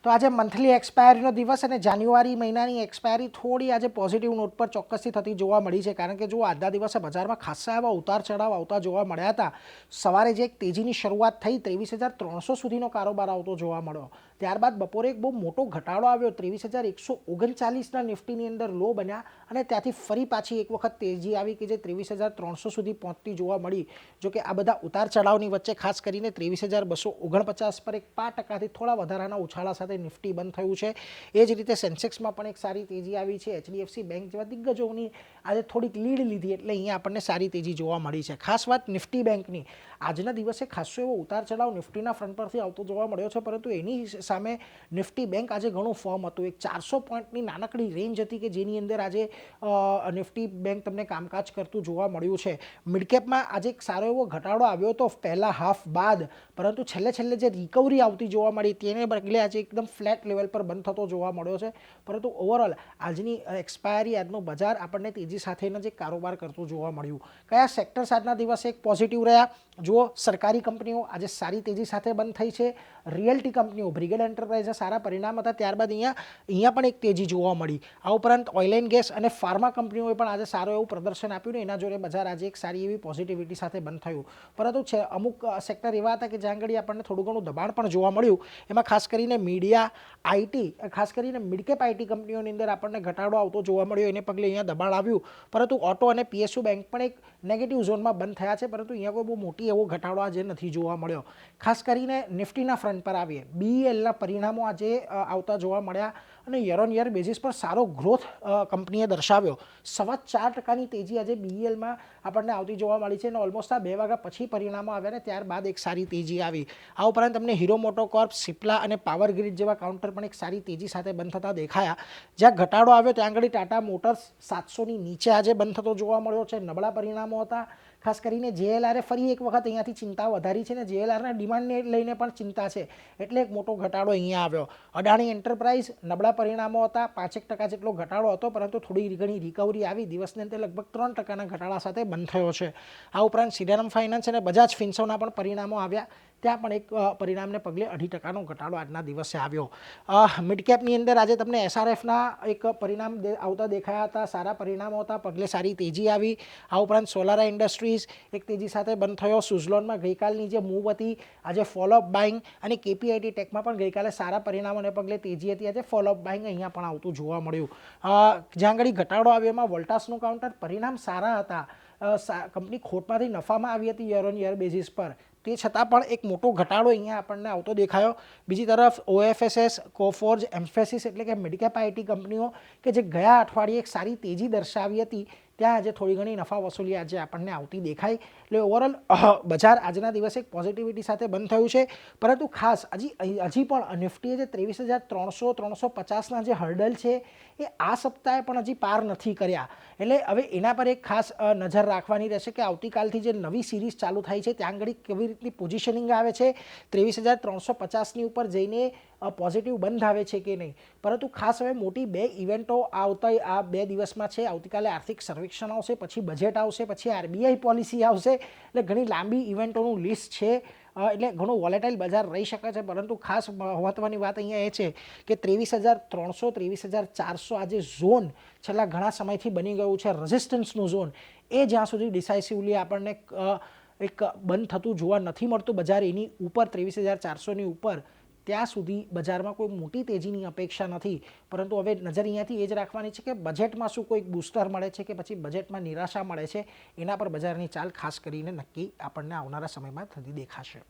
તો આજે મંથલી એક્સપાયરીનો દિવસ અને જાન્યુઆરી મહિનાની એક્સપાયરી થોડી આજે પોઝિટિવ નોટ પર ચોક્કસથી થતી જોવા મળી છે, કારણ કે જો આજના દિવસે બજારમાં ખાસા એવા ઉતાર ચઢાવ આવતા જોવા મળ્યા હતા. સવારે જે એક તેજીની શરૂઆત થઈ 23,300 સુધીનો કારોબાર આવતો જોવા મળ્યો. ત્યારબાદ બપોરે એક બહુ મોટો ઘટાડો આવ્યો, 23,139ના નિફ્ટીની અંદર લો બન્યા અને ત્યાંથી ફરી પાછી એક વખત તેજી આવી કે જે 23,300 સુધી પહોંચતી જોવા મળી. જોકે આ બધા ઉતાર ચઢાવની વચ્ચે ખાસ કરીને 23,249 પર એક 5% થોડા વધારાના ઉછાળા સાથે નિફ્ટી બંધ થયું છે. એ જ રીતે સેન્સેક્સમાં પણ એક સારી તેજી આવી છે. HDFC બેંક જેવા દિગ્ગજોની આજે થોડીક લીડ લીધી એટલે અહીંયા આપણને સારી તેજી જોવા મળી છે. ખાસ વાત નિફ્ટી બેંકની, આજના દિવસે ખાસો એવો ઉતાર ચઢાવ નિફ્ટીના ફ્રન્ટ પરથી આવતો જોવા મળ્યો છે, પરંતુ એની સામે નિફ્ટી બેંક આજે ઘણું ફર્મ હતું. એક 400 પોઈન્ટની નાનકડી રેન્જ હતી કે જેની અંદર આજે નિફ્ટી બેંક તમને કામકાજ કરતું જોવા મળ્યું છે. મિડકેપમાં આજે એક સારો એવો ઘટાડો આવ્યો હતો પહેલા હાફ બાદ, પરંતુ છેલ્લે જે રિકવરી આવતી જોવા મળી તેને બદલે આજે એકદમ ફ્લેટ લેવલ પર બંધ થતો જોવા મળ્યો છે. પરંતુ ઓવરઓલ આજની એક્સપાયરી, આજનું બજાર આપણને તેજી સાથેના જે કારોબાર કરતું જોવા મળ્યું. કયા સેક્ટર્સ આજના દિવસે એક પોઝિટિવ રહ્યા? જુઓ, સરકારી કંપનીઓ આજે સારી તેજી સાથે બંધ થઈ છે. રિયલ્ટી કંપનીઓ, બ્રિગેડ એન્ટરપ્રાઇઝના સારા પરિણામ હતા, ત્યારબાદ અહીંયા પણ એક તેજી જોવા મળી. આ ઉપરાંત ઓઇલ એન્ડ ગેસ અને ફાર્મા કંપનીઓએ પણ આજે સારું એવું પ્રદર્શન આપ્યું ને એના જોડે બજાર આજે એક સારી એવી પોઝિટિવિટી સાથે બંધ થયું. પરંતુ છે અમુક સેક્ટર એવા હતા કે જ્યાં આગળ આપણને થોડું ઘણું દબાણ પણ જોવા મળ્યું. એમાં ખાસ કરીને મીડિયા, આઈટી, ખાસ કરીને મિડકેપ આઈટી કંપનીઓની અંદર આપણને ઘટાડો આવતો જોવા મળ્યો, એને પગલે અહીંયા દબાણ આવ્યું. પરંતુ ઓટો અને PSU બેંક પણ એક નેગેટિવ ઝોનમાં બંધ થયા છે, પરંતુ અહીંયા કોઈ બહુ મોટી એવો ઘટાડો આજે નથી જોવા મળ્યો. ખાસ કરીને નિફ્ટીના ફ્રન્ટ પર આવીએ, BELના પરિણામો આજે આવતા જોવા મળ્યા અને યર ઓન યર બેઝિસ પર સારો ગ્રોથ કંપનીએ દર્શાવ્યો. 4.25% તેજી આજે BELમાં આપણને આવતી જોવા મળી છે અને ઓલમોસ્ટ આ 2 વાગ્યા પછી પરિણામો આવ્યા ને ત્યારબાદ એક સારી તેજી આવી. આ ઉપરાંત તમને હીરો મોટોકોર્પ, સિપ્લા અને પાવર ગ્રીડ જેવા કાઉન્ટર પણ એક સારી તેજી સાથે બંધ થતા દેખાયા. જ્યાં ઘટાડો આવ્યો ત્યાં આગળ ટાટા મોટર્સ 700ની નીચે આજે બંધ થતો જોવા મળ્યો છે. નબળા પરિણામો હતા. ખાસ કરીને JLRએ ફરી એક વખત અહીંયાથી ચિંતા વધારી છે ને JLRના ડિમાન્ડને લઈને પણ ચિંતા છે, એટલે એક મોટો ઘટાડો અહીંયા આવ્યો. અદાણી એન્ટરપ્રાઇઝ, નબળા પરિણામો હતા, 5% જેટલો ઘટાડો હતો, પરંતુ થોડી ઘણી રિકવરી આવી. દિવસની અંતે લગભગ 3%ના ઘટાડા સાથે બંધ થયો છે. આ ઉપરાંત શ્રીરામ ફાઇનાન્સ અને બજાજ ફિન્સર્વના પણ પરિણામો આવ્યા, ત્યાં પણ એક પરિણામને પગલે 2.5% ઘટાડો આજના દિવસે આવ્યો. મિડકેપની અંદર આજે તમને SRFના એક પરિણામ આવતા દેખાયા હતા, સારા પરિણામો હતા, પગલે સારી તેજી આવી. આ ઉપરાંત સોલારા ઇન્ડસ્ટ્રીઝ એક તેજી સાથે બંધ થયો. સુઝલોનમાં ગઈકાલની જે મૂવ હતી આજે ફોલોઅપ બાઇંગ અને KPIT ટેકમાં પણ ગઈકાલે સારા પરિણામોને પગલે તેજી હતી, આજે ફોલોઅપ બાઇંગ અહીંયા પણ આવતું જોવા મળ્યું. જ્યાં આગળ ઘટાડો આવ્યો એમાં વોલ્ટાસનું કાઉન્ટર, પરિણામ સારા હતા, કંપની ખોટમાંથી નફામાં આવી હતી યર ઓન યર બેઝિસ પર, તે છતાં પણ એક મોટો ઘટાડો અહીંયા આપણને આવતો દેખાયો. બીજી તરફ OFSS, કોફોર્જ, એમ્ફેસિસ એટલે કે મિડકેપ આઈટી કંપનીઓ કે જે ગયા અઠવાડિયે એક સારી તેજી દર્શાવી હતી, ત્યાં આજે થોડી ઘણી નફા વસૂલી આજે આપણને આવતી દેખાય. એટલે ઓવરઓલ બજાર આજના દિવસે એક પોઝિટિવિટી સાથે બંધ થયું છે. પરંતુ ખાસ હજી પણ નિફ્ટીએ જે 23,300-350ના જે હર્ડલ છે એ આ સપ્તાહે પણ હજી પાર નથી કર્યા. એટલે હવે એના પર એક ખાસ નજર રાખવાની રહેશે કે આવતીકાલથી જે નવી સિરીઝ ચાલુ થાય છે ત્યાં આગળ કેવી રીતની પોઝિશનિંગ આવે છે, 23,350ની ઉપર જઈને પોઝિટિવ બંધ આવે છે કે નહીં. પરંતુ ખાસ હવે મોટી 2 ઇવેન્ટો આવતા આ 2 દિવસમાં છે. આવતીકાલે આર્થિક સર્વેક્ષણ આવશે, પછી બજેટ આવશે, પછી RBI પોલિસી આવશે, એટલે ઘણી લાંબી ઇવેન્ટોનું લિસ્ટ છે. એટલે ઘણું વોલેટાઇલ બજાર રહી શકે છે, પરંતુ ખાસ મહત્વની વાત અહીંયા એ છે કે 23,300, 23,400 આ જે ઝોન છેલ્લા ઘણા સમયથી બની ગયું છે રેઝિસ્ટન્સનું ઝોન, એ જ્યાં સુધી ડિસાઇસિવલી આપણને એક બંધ થતું જોવા નથી મળતું બજાર એની ઉપર 23,400ની ઉપર, ત્યાં સુધી બજારમાં કોઈ મોટી તેજીની અપેક્ષા નથી. પરંતુ હવે નજર અહીંયાથી એ જ રાખવાની છે કે બજેટમાં શું કોઈ બૂસ્ટર મળે છે કે પછી બજેટમાં નિરાશા મળે છે, એના પર બજારની ચાલ ખાસ કરીને નક્કી આપણને આવનારા સમયમાં થતી દેખાશે.